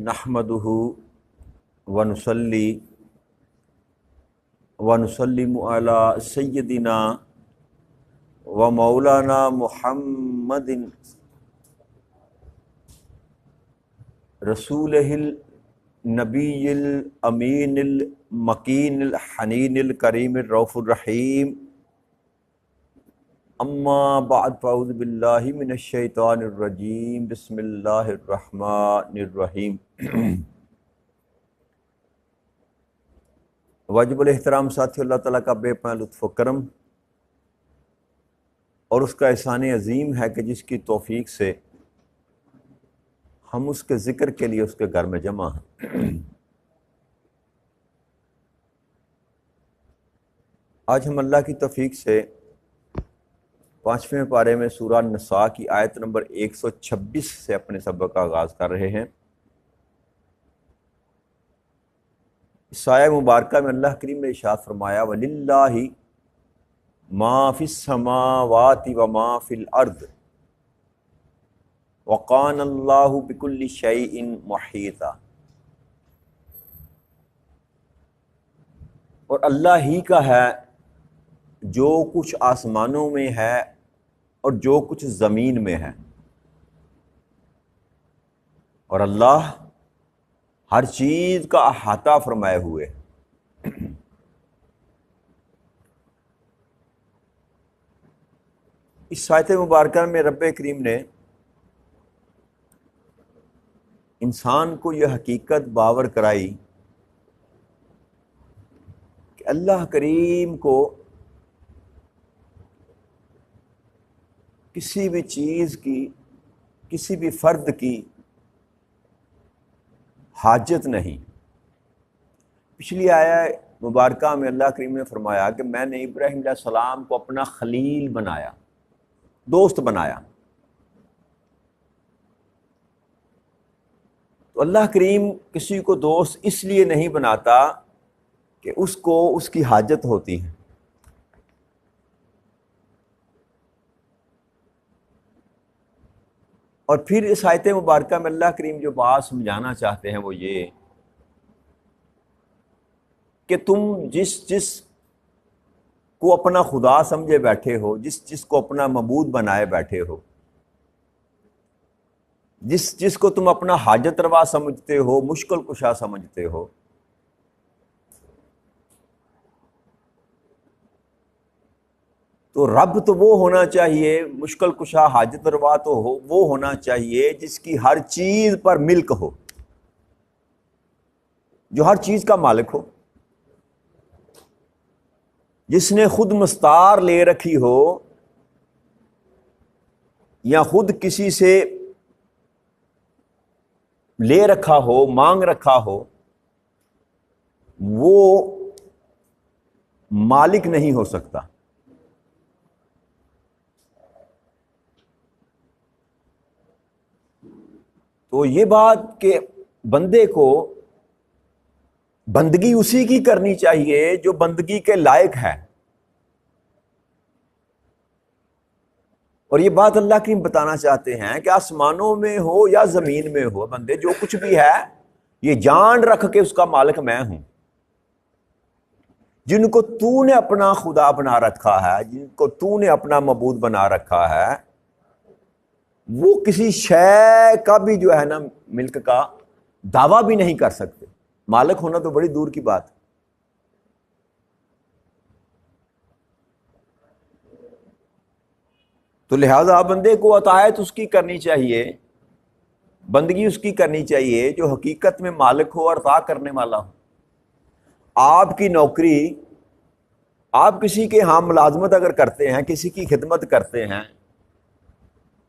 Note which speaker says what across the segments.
Speaker 1: نحمدہ ونصلی ونسلم علی سیدنا و مولانا محمد رسولہ النبی الامین المکین الحنین الکریم الرؤوف الرحیم اما بعد فاعوذ باللہ من الشیطان الرجیم بسم اللہ الرحمن الرحیم۔ واجب الاحترام ساتھی، اللہ تعالیٰ کا بے پناہ لطف و کرم اور اس کا احسان عظیم ہے کہ جس کی توفیق سے ہم اس کے ذکر کے لیے اس کے گھر میں جمع ہیں۔ آج ہم اللہ کی توفیق سے 5ویں پارے میں سورہ نساء کی آیت نمبر 126 سے اپنے سبق کا آغاز کر رہے ہیں۔ اس آیہ مبارکہ میں اللہ کریم نے ارشاد فرمایا وَلِلَّهِ مَا فِي السَّمَاوَاتِ وَمَا فِي الْأَرْضِ وَقَانَ اللَّهُ بِكُلِّ شَيْءٍ مُحِيطًا۔ اور اللہ ہی کا ہے جو کچھ آسمانوں میں ہے اور جو کچھ زمین میں ہے، اور اللہ ہر چیز کا احاطہ فرمائے ہوئے۔ اس آیت مبارکہ میں رب کریم نے انسان کو یہ حقیقت باور کرائی کہ اللہ کریم کو کسی بھی چیز کی، کسی بھی فرد کی حاجت نہیں۔ پچھلی آیہ مبارکہ میں اللہ کریم نے فرمایا کہ میں نے ابراہیم علیہ السلام کو اپنا خلیل بنایا، دوست بنایا۔ تو اللہ کریم کسی کو دوست اس لیے نہیں بناتا کہ اس کو اس کی حاجت ہوتی ہے۔ اور پھر اس آیت مبارکہ میں اللہ کریم جو بات سمجھانا چاہتے ہیں وہ یہ کہ تم جس کو اپنا خدا سمجھے بیٹھے ہو، جس کو اپنا معبود بنائے بیٹھے ہو، جس کو تم اپنا حاجت روا سمجھتے ہو، مشکل کشا سمجھتے ہو، تو رب تو وہ ہونا چاہیے، مشکل کشا حاجت روا تو وہ ہونا چاہیے جس کی ہر چیز پر ملک ہو، جو ہر چیز کا مالک ہو، جس نے خود مستار لے رکھی ہو یا خود کسی سے لے رکھا ہو، مانگ رکھا ہو، وہ مالک نہیں ہو سکتا۔ تو یہ بات کہ بندے کو بندگی اسی کی کرنی چاہیے جو بندگی کے لائق ہے، اور یہ بات اللہ کریم بتانا چاہتے ہیں کہ آسمانوں میں ہو یا زمین میں ہو، بندے جو کچھ بھی ہے یہ جان رکھ کے اس کا مالک میں ہوں۔ جن کو تو نے اپنا خدا بنا رکھا ہے، جن کو تو نے اپنا معبود بنا رکھا ہے، وہ کسی شے کا بھی جو ہے نا ملک کا دعویٰ بھی نہیں کر سکتے۔ مالک ہونا تو بڑی دور کی بات ہے۔ تو لہذا بندے کو اطاعت اس کی کرنی چاہیے، بندگی اس کی کرنی چاہیے جو حقیقت میں مالک ہو اور عطا کرنے والا ہو۔ آپ کی نوکری، آپ کسی کے ہاں ملازمت اگر کرتے ہیں، کسی کی خدمت کرتے ہیں،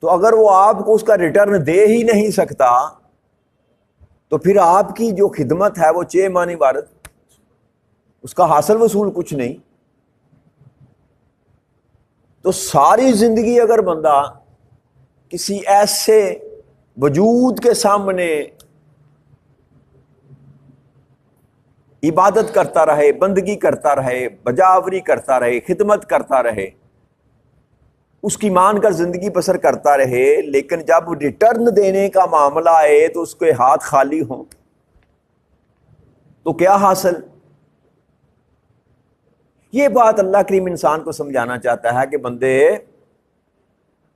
Speaker 1: تو اگر وہ آپ کو اس کا ریٹرن دے ہی نہیں سکتا تو پھر آپ کی جو خدمت ہے وہ چے مانی عبارت، اس کا حاصل وصول کچھ نہیں۔ تو ساری زندگی اگر بندہ کسی ایسے وجود کے سامنے عبادت کرتا رہے، بندگی کرتا رہے، بجاوری کرتا رہے، خدمت کرتا رہے، اس کی مان کر زندگی بسر کرتا رہے، لیکن جب ریٹرن دینے کا معاملہ آئے تو اس کے ہاتھ خالی ہوں تو کیا حاصل؟ یہ بات اللہ کریم انسان کو سمجھانا چاہتا ہے کہ بندے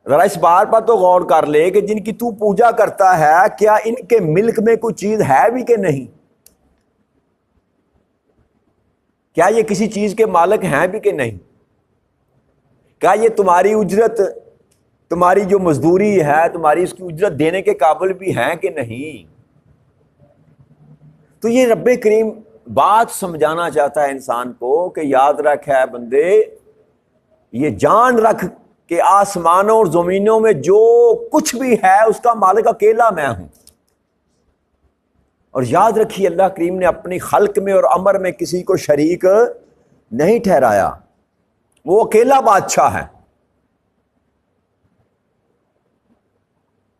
Speaker 1: ذرا اس بات پر تو غور کر لے کہ جن کی تو پوجا کرتا ہے کیا ان کے ملک میں کوئی چیز ہے بھی کہ نہیں؟ کیا یہ کسی چیز کے مالک ہیں بھی کہ نہیں؟ کیا یہ تمہاری اجرت، تمہاری جو مزدوری ہے، تمہاری اس کی اجرت دینے کے قابل بھی ہیں کہ نہیں؟ تو یہ رب کریم بات سمجھانا چاہتا ہے انسان کو کہ یاد رکھ ہے بندے، یہ جان رکھ کہ آسمانوں اور زمینوں میں جو کچھ بھی ہے اس کا مالک اکیلا میں ہوں۔ اور یاد رکھیے اللہ کریم نے اپنی خلق میں اور امر میں کسی کو شریک نہیں ٹھہرایا، وہ اکیلا بادشاہ ہے۔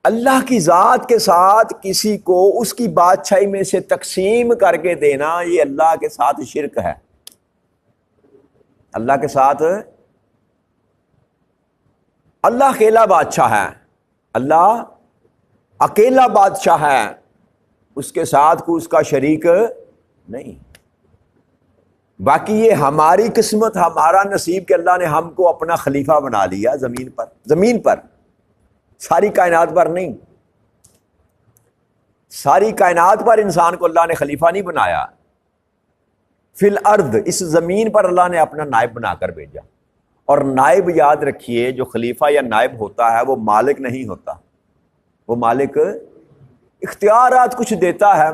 Speaker 1: اللہ کی ذات کے ساتھ کسی کو اس کی بادشاہی میں سے تقسیم کر کے دینا، یہ اللہ کے ساتھ شرک ہے۔ اللہ کے ساتھ اللہ اکیلا بادشاہ ہے، اللہ اکیلا بادشاہ ہے، اس کے ساتھ کوئی اس کا شریک نہیں۔ باقی یہ ہماری قسمت، ہمارا نصیب کہ اللہ نے ہم کو اپنا خلیفہ بنا لیا زمین پر، ساری کائنات پر نہیں۔ ساری کائنات پر انسان کو اللہ نے خلیفہ نہیں بنایا، فی الارض، اس زمین پر اللہ نے اپنا نائب بنا کر بھیجا۔ اور نائب یاد رکھیے، جو خلیفہ یا نائب ہوتا ہے وہ مالک نہیں ہوتا، وہ مالک اختیارات کچھ دیتا ہے،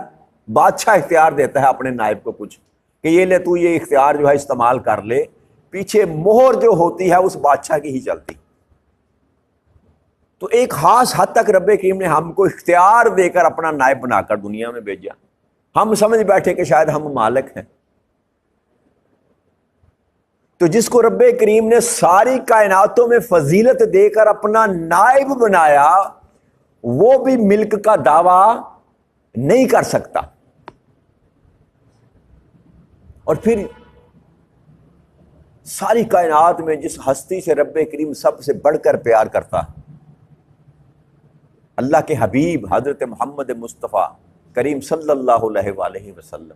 Speaker 1: بادشاہ اختیار دیتا ہے اپنے نائب کو کچھ کہ یہ لے تو یہ اختیار جو ہے استعمال کر لے، پیچھے مہر جو ہوتی ہے اس بادشاہ کی ہی چلتی۔ تو ایک خاص حد تک رب کریم نے ہم کو اختیار دے کر اپنا نائب بنا کر دنیا میں بھیجا۔ ہم سمجھ بیٹھے کہ شاید ہم مالک ہیں۔ تو جس کو رب کریم نے ساری کائناتوں میں فضیلت دے کر اپنا نائب بنایا، وہ بھی ملک کا دعویٰ نہیں کر سکتا۔ اور پھر ساری کائنات میں جس ہستی سے رب کریم سب سے بڑھ کر پیار کرتا ہے، اللہ کے حبیب حضرت محمد مصطفیٰ کریم صلی اللہ علیہ وآلہ وسلم،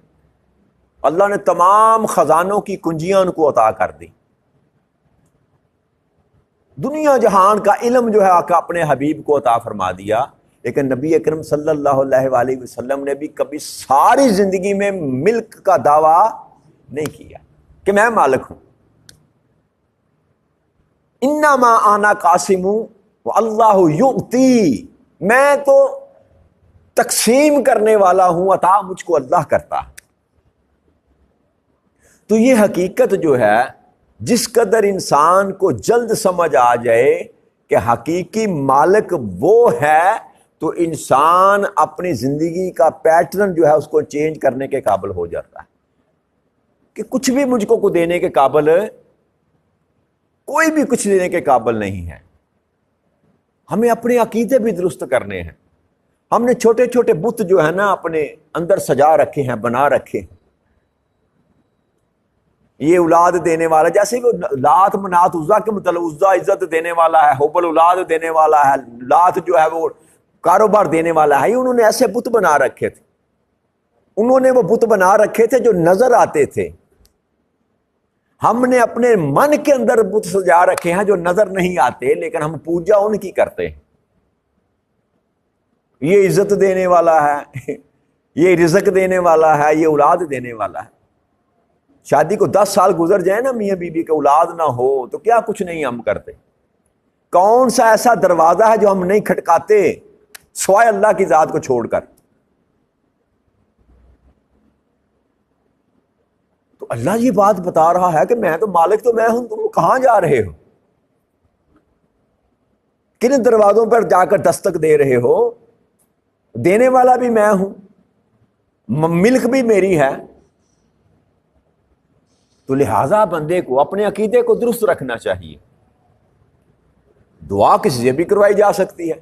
Speaker 1: اللہ نے تمام خزانوں کی کنجیاں ان کو عطا کر دی۔ دنیا جہان کا علم جو ہے آقا اپنے حبیب کو عطا فرما دیا، لیکن نبی اکرم صلی اللہ علیہ وآلہ وسلم نے بھی کبھی ساری زندگی میں ملک کا دعویٰ نہیں کیا کہ میں مالک ہوں۔ انما انا قاسم واللہ یؤتی، میں تو تقسیم کرنے والا ہوں، عطا مجھ کو اللہ کرتا ہے۔ تو یہ حقیقت جو ہے، جس قدر انسان کو جلد سمجھ آ جائے کہ حقیقی مالک وہ ہے، تو انسان اپنی زندگی کا پیٹرن جو ہے اس کو چینج کرنے کے قابل ہو جاتا ہے کہ کچھ بھی مجھ کو دینے کے قابل، کوئی بھی کچھ دینے کے قابل نہیں ہے۔ ہمیں اپنے عقیدے بھی درست کرنے ہیں۔ ہم نے چھوٹے چھوٹے بت جو ہے نا اپنے اندر سجا رکھے ہیں، بنا رکھے ہیں۔ یہ اولاد دینے والا، جیسے وہ لات منات عزا کے مطلب، عزا عزت دینے والا ہے، حبل اولاد دینے والا ہے، لات جو ہے وہ کاروبار دینے والا ہے، انہوں نے ایسے بت بنا رکھے تھے۔ انہوں نے وہ بت بنا رکھے تھے جو نظر آتے تھے۔ ہم نے اپنے من کے اندر بت سجا رکھے ہیں جو نظر نہیں آتے، لیکن ہم پوجا ان کی کرتے ہیں۔ یہ عزت دینے والا ہے، یہ رزق دینے والا ہے، یہ اولاد دینے والا ہے۔ شادی کو 10 سال گزر جائے نا میاں بیوی کے، اولاد نہ ہو تو کیا کچھ نہیں ہم کرتے۔ کون سا ایسا دروازہ ہے جو ہم نہیں کھٹکاتے سوائے اللہ کی ذات کو چھوڑ کر؟ تو اللہ یہ بات بتا رہا ہے کہ میں تو مالک تو میں ہوں، تم کہاں جا رہے ہو؟ کن دروازوں پر جا کر دستک دے رہے ہو؟ دینے والا بھی میں ہوں، ملک بھی میری ہے۔ تو لہٰذا بندے کو اپنے عقیدے کو درست رکھنا چاہیے۔ دعا کسی سے بھی کروائی جا سکتی ہے۔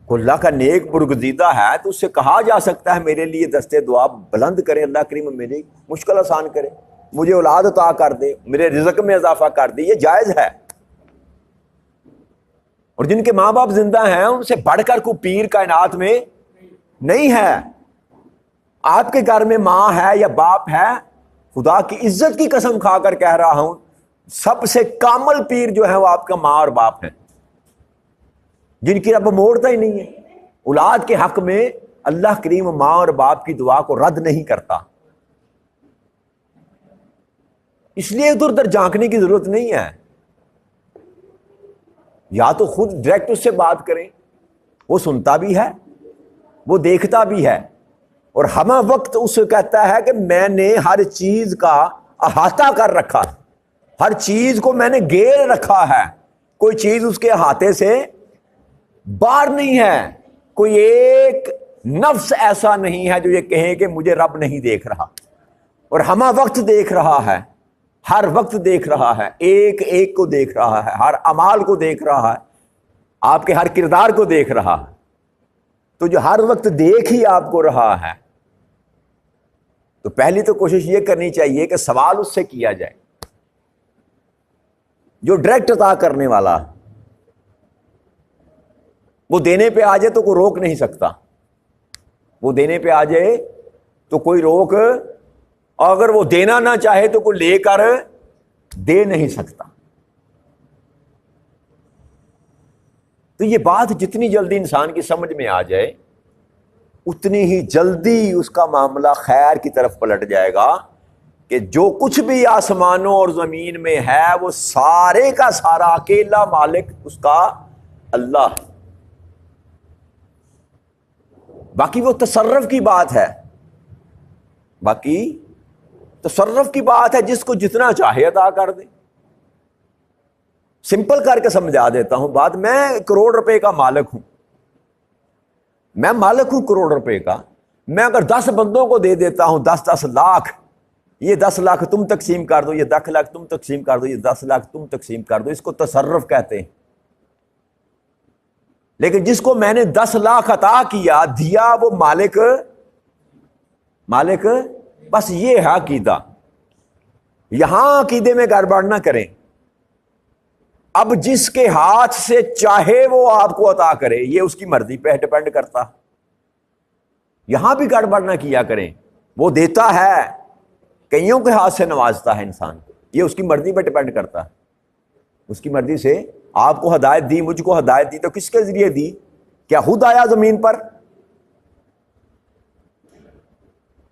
Speaker 1: کوئی اللہ کا نیک برگزیدہ ہے تو اس سے کہا جا سکتا ہے میرے لیے دستے دعا بلند کرے، اللہ کریم میری مشکل آسان کرے، مجھے اولاد عطا کر دے، میرے رزق میں اضافہ کر دے، یہ جائز ہے۔ اور جن کے ماں باپ زندہ ہیں ان سے بڑھ کر کوئی پیر کائنات میں نہیں ہے. آپ کے گھر میں ماں ہے یا باپ ہے، خدا کی عزت کی قسم کھا کر کہہ رہا ہوں، سب سے کامل پیر جو ہے وہ آپ کا ماں اور باپ ہے، جن کی رب موڑتا ہی نہیں ہے. اولاد کے حق میں اللہ کریم ماں اور باپ کی دعا کو رد نہیں کرتا. اس لیے ادھر ادھر جھانکنے کی ضرورت نہیں ہے. یا تو خود ڈائریکٹ اس سے بات کریں، وہ سنتا بھی ہے، وہ دیکھتا بھی ہے، اور ہمہ وقت اس سے کہتا ہے کہ میں نے ہر چیز کا احاطہ کر رکھا ہے، ہر چیز کو میں نے گھیر رکھا ہے، کوئی چیز اس کے احاطے سے باہر نہیں ہے. کوئی ایک نفس ایسا نہیں ہے جو یہ کہے کہ مجھے رب نہیں دیکھ رہا، اور ہمہ وقت دیکھ رہا ہے، ہر وقت دیکھ رہا ہے، ایک ایک کو دیکھ رہا ہے، ہر اعمال کو دیکھ رہا ہے، آپ کے ہر کردار کو دیکھ رہا ہے. تو جو ہر وقت دیکھ ہی آپ کو رہا ہے، تو پہلی تو کوشش یہ کرنی چاہیے کہ سوال اس سے کیا جائے. جو ڈائریکٹ عطا کرنے والا، وہ دینے پہ آ جائے تو کوئی روک نہیں سکتا. وہ دینے پہ آ جائے تو کوئی روک، اور اگر وہ دینا نہ چاہے تو کوئی لے کر دے نہیں سکتا. تو یہ بات جتنی جلدی انسان کی سمجھ میں آ جائے اتنی ہی جلدی اس کا معاملہ خیر کی طرف پلٹ جائے گا کہ جو کچھ بھی آسمانوں اور زمین میں ہے وہ سارے کا سارا اکیلا مالک اس کا اللہ. باقی وہ تصرف کی بات ہے، باقی تصرف کی بات ہے، جس کو جتنا چاہے عطا کر دے. سمپل کر کے سمجھا دیتا ہوں بات. میں کروڑ روپے کا مالک ہوں، میں مالک ہوں کروڑ روپے کا. میں اگر 10 بندوں کو دے دیتا ہوں 10 لاکھ، یہ 10 لاکھ تم تقسیم کر دو، یہ 10 لاکھ تم تقسیم کر دو، یہ 10 لاکھ تم تقسیم کر دو، اس کو تصرف کہتے ہیں. لیکن جس کو میں نے 10 لاکھ عطا کیا دیا وہ مالک بس. یہ ہے عقیدہ. یہاں عقیدے میں گڑبڑ نہ کریں. اب جس کے ہاتھ سے چاہے وہ آپ کو عطا کرے، یہ اس کی مرضی پہ ڈیپینڈ کرتا. یہاں بھی گڑبڑ نہ کیا کریں. وہ دیتا ہے، کئیوں کے ہاتھ سے نوازتا ہے انسان کو، یہ اس کی مرضی پہ ڈیپینڈ کرتا ہے. اس کی مرضی سے آپ کو ہدایت دی، مجھ کو ہدایت دی، تو کس کے ذریعے دی؟ کیا خود آیا زمین پر؟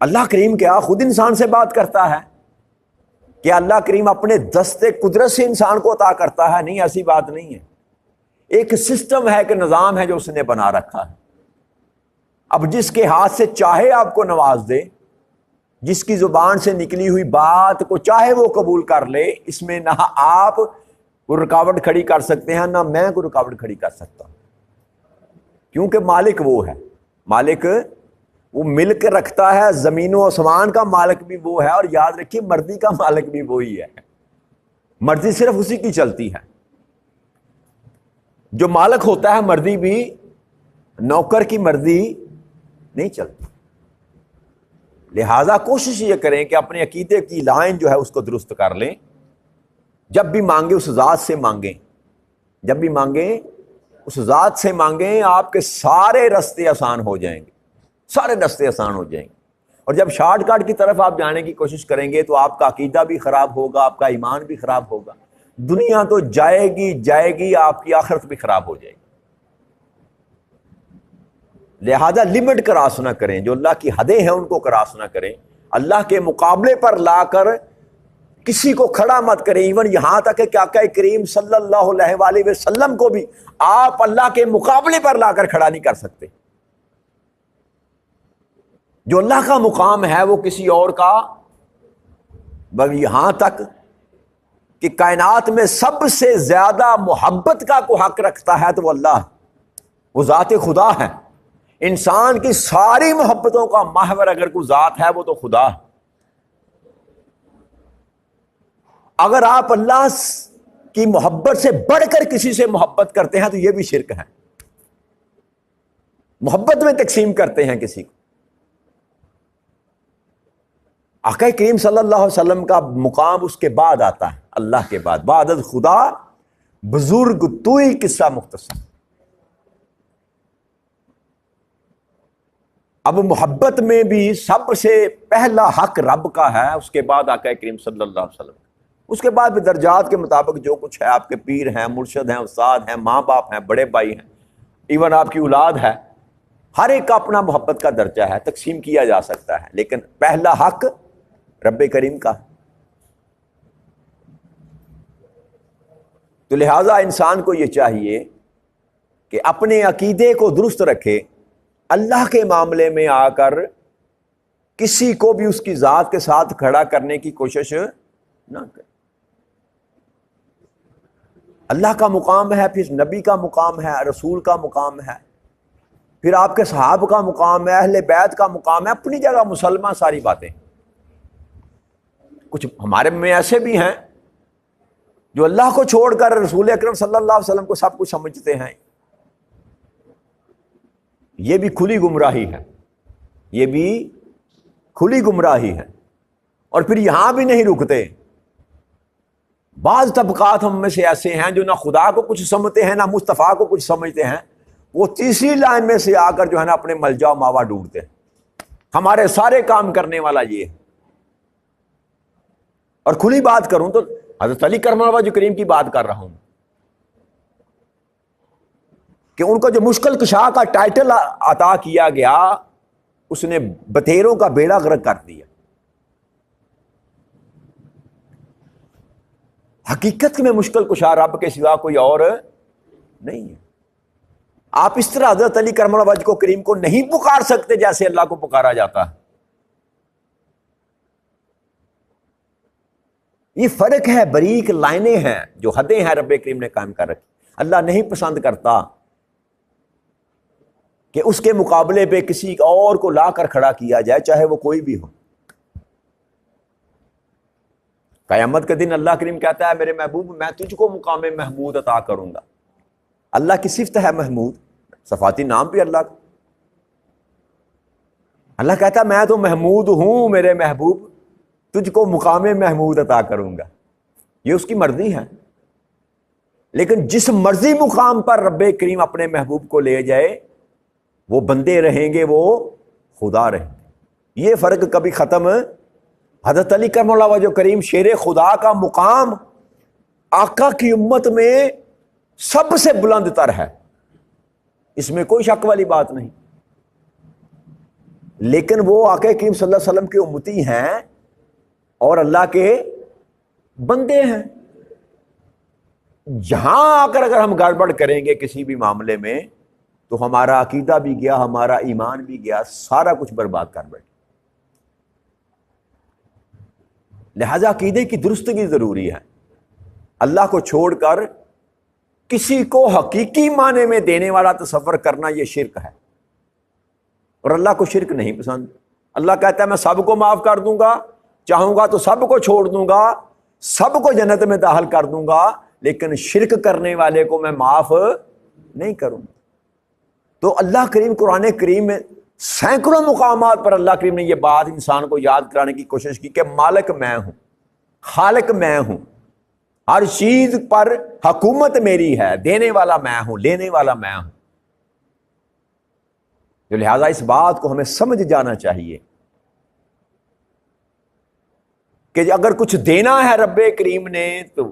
Speaker 1: اللہ کریم کیا خود انسان سے بات کرتا ہے؟ کیا اللہ کریم اپنے دست قدرت سے انسان کو عطا کرتا ہے؟ نہیں، ایسی بات نہیں ہے. ایک سسٹم ہے، کہ نظام ہے جو اس نے بنا رکھا ہے. اب جس کے ہاتھ سے چاہے آپ کو نواز دے، جس کی زبان سے نکلی ہوئی بات کو چاہے وہ قبول کر لے، اس میں نہ آپ کوئی رکاوٹ کھڑی کر سکتے ہیں، نہ میں کوئی رکاوٹ کھڑی کر سکتا ہوں. کیونکہ مالک وہ ہے. مالک وہ ملک رکھتا ہے، زمین و آسمان کا مالک بھی وہ ہے، اور یاد رکھیے مرضی کا مالک بھی وہی ہے. مرضی صرف اسی کی چلتی ہے. جو مالک ہوتا ہے مرضی بھی، نوکر کی مرضی نہیں چلتی. لہذا کوشش یہ کریں کہ اپنے عقیدے کی لائن جو ہے اس کو درست کر لیں. جب بھی مانگیں اس ذات سے مانگیں، جب بھی مانگیں اس ذات سے مانگیں. آپ کے سارے راستے آسان ہو جائیں گے، سارے راستے آسان ہو جائیں گے. اور جب شارٹ کٹ کی طرف آپ جانے کی کوشش کریں گے تو آپ کا عقیدہ بھی خراب ہوگا، آپ کا ایمان بھی خراب ہوگا. دنیا تو جائے گی، آپ کی آخرت بھی خراب ہو جائے گی. لہذا لمٹ کراس نہ کریں، جو اللہ کی حدیں ہیں ان کو کراس نہ کریں. اللہ کے مقابلے پر لا کر کسی کو کھڑا مت کریں. ایون یہاں تک کہ آقا کریم صلی اللہ علیہ وآلہ وسلم کو بھی آپ اللہ کے مقابلے پر لا کر کھڑا نہیں کر سکتے. جو اللہ کا مقام ہے وہ کسی اور کا، بل یہاں تک کہ کائنات میں سب سے زیادہ محبت کا کو حق رکھتا ہے تو وہ اللہ، وہ ذات خدا ہے. انسان کی ساری محبتوں کا محور اگر کوئی ذات ہے وہ تو خدا ہے. اگر آپ اللہ کی محبت سے بڑھ کر کسی سے محبت کرتے ہیں تو یہ بھی شرک ہے. محبت میں تقسیم کرتے ہیں کسی کو. آقا کریم صلی اللہ علیہ وسلم کا مقام اس کے بعد آتا ہے، اللہ کے بعد. بعد از خدا بزرگ تو ہی قصہ مختصر. اب محبت میں بھی سب سے پہلا حق رب کا ہے، اس کے بعد آقا کریم صلی اللہ علیہ وسلم، اس کے بعد درجات کے مطابق جو کچھ ہے، آپ کے پیر ہیں، مرشد ہیں، استاد ہیں، ماں باپ ہیں، بڑے بھائی ہیں، ایون آپ کی اولاد ہے، ہر ایک کا اپنا محبت کا درجہ ہے، تقسیم کیا جا سکتا ہے، لیکن پہلا حق رب کریم کا. تو لہٰذا انسان کو یہ چاہیے کہ اپنے عقیدے کو درست رکھے، اللہ کے معاملے میں آ کر کسی کو بھی اس کی ذات کے ساتھ کھڑا کرنے کی کوشش نہ کرے. اللہ کا مقام ہے، پھر نبی کا مقام ہے، رسول کا مقام ہے، پھر آپ کے صحابہ کا مقام ہے، اہل بیت کا مقام ہے، اپنی جگہ مسلمان ساری باتیں. کچھ ہمارے میں ایسے بھی ہیں جو اللہ کو چھوڑ کر رسول اکرم صلی اللہ علیہ وسلم کو سب کچھ سمجھتے ہیں. یہ بھی کھلی گمراہی ہے، یہ بھی کھلی گمراہی ہے. اور پھر یہاں بھی نہیں رکتے. بعض طبقات ہم میں سے ایسے ہیں جو نہ خدا کو کچھ سمجھتے ہیں، نہ مصطفیٰ کو کچھ سمجھتے ہیں، وہ تیسری لائن میں سے آ کر جو ہے نا اپنے ملجا و ماوا ڈھونڈتے ہیں. ہمارے سارے کام کرنے والا یہ ہے. اور کھلی بات کروں تو حضرت علی کرم اللہ وجہ کریم کی بات کر رہا ہوں کہ ان کو جو مشکل کشا کا ٹائٹل عطا کیا گیا، اس نے بتیروں کا بیڑا غرق کر دیا. حقیقت میں مشکل کشا رب کے سوا کوئی اور نہیں ہے. آپ اس طرح حضرت علی کرم اللہ وجہ کو کریم کو نہیں پکار سکتے جیسے اللہ کو پکارا جاتا ہے. یہ فرق ہے، باریک لائنیں ہیں، جو حدیں ہیں رب کریم نے قائم کر رکھی. اللہ نہیں پسند کرتا کہ اس کے مقابلے پہ کسی اور کو لا کر کھڑا کیا جائے، چاہے وہ کوئی بھی ہو. قیامت کے دن اللہ کریم کہتا ہے میرے محبوب میں تجھ کو مقام محمود عطا کروں گا. اللہ کی صفت ہے محمود، صفاتی نام بھی اللہ کا. اللہ کہتا ہے میں تو محمود ہوں میرے محبوب، تجھ کو مقام محمود عطا کروں گا. یہ اس کی مرضی ہے. لیکن جس مرضی مقام پر رب کریم اپنے محبوب کو لے جائے، وہ بندے رہیں گے، وہ خدا رہیں گے. یہ فرق کبھی ختم. حضرت علی کرم اللہ وجہ کریم شیر خدا کا مقام آقا کی امت میں سب سے بلند تر ہے، اس میں کوئی شک والی بات نہیں. لیکن وہ آقا کریم صلی اللہ علیہ وسلم کے امتی ہیں اور اللہ کے بندے ہیں. جہاں آ کر اگر ہم گڑبڑ کریں گے کسی بھی معاملے میں تو ہمارا عقیدہ بھی گیا، ہمارا ایمان بھی گیا، سارا کچھ برباد کر بیٹھے. لہذا عقیدے کی درستگی ضروری ہے. اللہ کو چھوڑ کر کسی کو حقیقی معنی میں دینے والا تصور کرنا یہ شرک ہے، اور اللہ کو شرک نہیں پسند. اللہ کہتا ہے میں سب کو معاف کر دوں گا، چاہوں گا تو سب کو چھوڑ دوں گا، سب کو جنت میں داخل کر دوں گا، لیکن شرک کرنے والے کو میں معاف نہیں کروں. تو اللہ کریم قرآن کریم میں سینکڑوں مقامات پر اللہ کریم نے یہ بات انسان کو یاد کرانے کی کوشش کی کہ مالک میں ہوں، خالق میں ہوں، ہر چیز پر حکومت میری ہے، دینے والا میں ہوں، لینے والا میں ہوں. تو لہٰذا اس بات کو ہمیں سمجھ جانا چاہیے کہ اگر کچھ دینا ہے رب کریم نے تو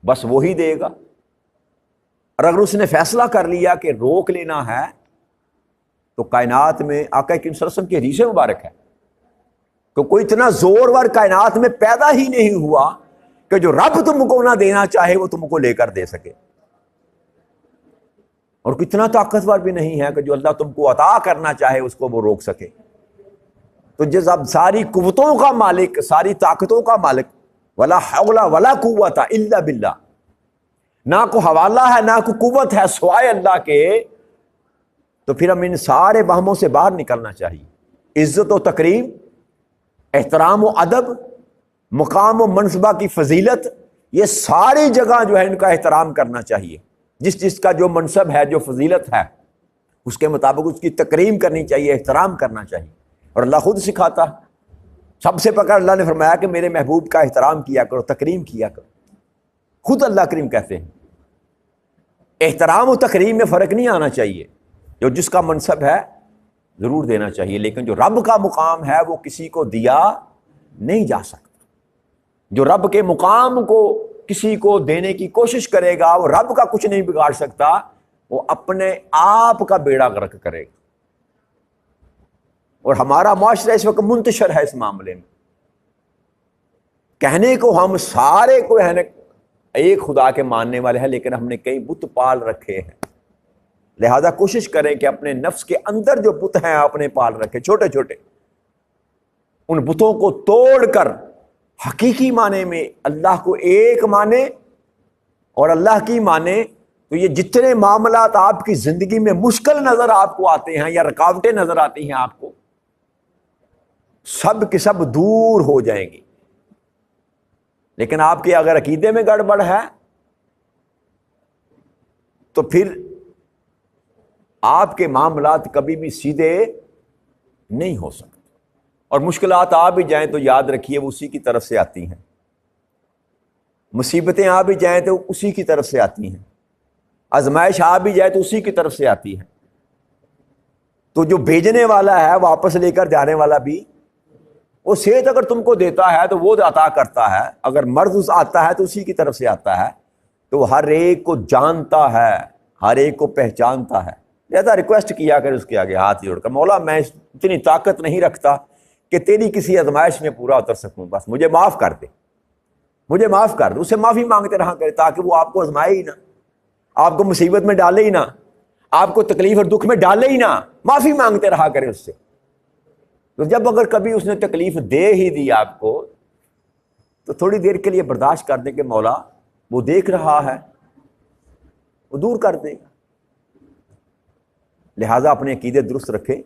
Speaker 1: بس وہی دے گا، اور اگر اس نے فیصلہ کر لیا کہ روک لینا ہے تو کائنات میں آقا کریم صلی اللہ علیہ وسلم کی حدیث مبارک ہے کہ کوئی اتنا زور ور کائنات میں پیدا ہی نہیں ہوا کہ جو رب تم کو نہ دینا چاہے وہ تم کو لے کر دے سکے، اور کتنا طاقتور بھی نہیں ہے کہ جو اللہ تم کو عطا کرنا چاہے اس کو وہ روک سکے. تو جس اب ساری قوتوں کا مالک، ساری طاقتوں کا مالک، ولا حول ولا قوت الا باللہ، نہ کو حوالہ ہے نہ کو قوت ہے سوائے اللہ کے، تو پھر ہم ان سارے وہموں سے باہر نکلنا چاہیے. عزت و تکریم، احترام و ادب، مقام و منصبہ کی فضیلت، یہ ساری جگہ جو ہے ان کا احترام کرنا چاہیے. جس کا جو منصب ہے، جو فضیلت ہے، اس کے مطابق اس کی تکریم کرنی چاہیے، احترام کرنا چاہیے. اور اللہ خود سکھاتا سب سے پکڑ اللہ نے فرمایا کہ میرے محبوب کا احترام کیا کرو، تکریم کیا کرو. خود اللہ کریم کہتے ہیں احترام و تکریم میں فرق نہیں آنا چاہیے، جو جس کا منصب ہے ضرور دینا چاہیے، لیکن جو رب کا مقام ہے وہ کسی کو دیا نہیں جا سکتا۔ جو رب کے مقام کو کسی کو دینے کی کوشش کرے گا وہ رب کا کچھ نہیں بگاڑ سکتا، وہ اپنے آپ کا بیڑا غرق کرے گا۔ اور ہمارا معاشرہ اس وقت منتشر ہے اس معاملے میں، کہنے کو ہم سارے کو ہے ایک خدا کے ماننے والے ہیں، لیکن ہم نے کئی بت پال رکھے ہیں۔ لہذا کوشش کریں کہ اپنے نفس کے اندر جو بت ہیں آپ نے پال رکھے چھوٹے چھوٹے، ان بتوں کو توڑ کر حقیقی معنی میں اللہ کو ایک مانے اور اللہ کی مانے، تو یہ جتنے معاملات آپ کی زندگی میں مشکل نظر آپ کو آتے ہیں یا رکاوٹیں نظر آتی ہیں آپ کو، سب کے سب دور ہو جائیں گی۔ لیکن آپ کے اگر عقیدے میں گڑبڑ ہے تو پھر آپ کے معاملات کبھی بھی سیدھے نہیں ہو سکتے، اور مشکلات آ بھی جائیں تو یاد رکھیے وہ اسی کی طرف سے آتی ہیں، مصیبتیں آ بھی جائیں تو اسی کی طرف سے آتی ہیں، آزمائش آ بھی جائے تو اسی کی طرف سے آتی ہے۔ تو جو بھیجنے والا ہے واپس لے کر جانے والا بھی، وہ صحت اگر تم کو دیتا ہے تو وہ عطا کرتا ہے، اگر مرض آتا ہے تو اسی کی طرف سے آتا ہے، تو وہ ہر ایک کو جانتا ہے، ہر ایک کو پہچانتا ہے۔ لہذا ریکویسٹ کیا کر اس کے آگے ہاتھ جوڑ کر، مولا میں اتنی طاقت نہیں رکھتا کہ تیری کسی آزمائش میں پورا اتر سکوں، بس مجھے معاف کر دے، مجھے معاف کر دے۔ اس سے معافی مانگتے رہا کرے تاکہ وہ آپ کو آزمائے ہی نہ، آپ کو مصیبت میں ڈالے ہی نہ، آپ کو تکلیف اور دکھ میں ڈالے ہی نہ، معافی مانگتے رہا کرے اس سے۔ تو جب اگر کبھی اس نے تکلیف دے ہی دی آپ کو تو تھوڑی دیر کے لیے برداشت کر دیں کہ مولا وہ دیکھ رہا ہے، وہ دور کر دے گا۔ لہٰذا اپنے عقیدے درست رکھے۔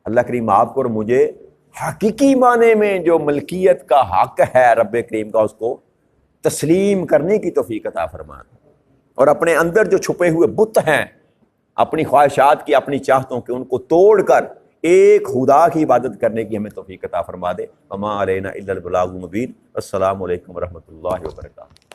Speaker 1: اللہ کریم آپ کو اور مجھے حقیقی معنی میں جو ملکیت کا حق ہے رب کریم کا، اس کو تسلیم کرنے کی توفیق عطا فرمائے، اور اپنے اندر جو چھپے ہوئے بت ہیں اپنی خواہشات کی، اپنی چاہتوں کے، ان کو توڑ کر ایک خدا کی عبادت کرنے کی ہمیں توفیق عطا فرما دے۔ وما علینا الا البلاغ المبین۔ السلام علیکم ورحمۃ اللہ وبرکاتہ۔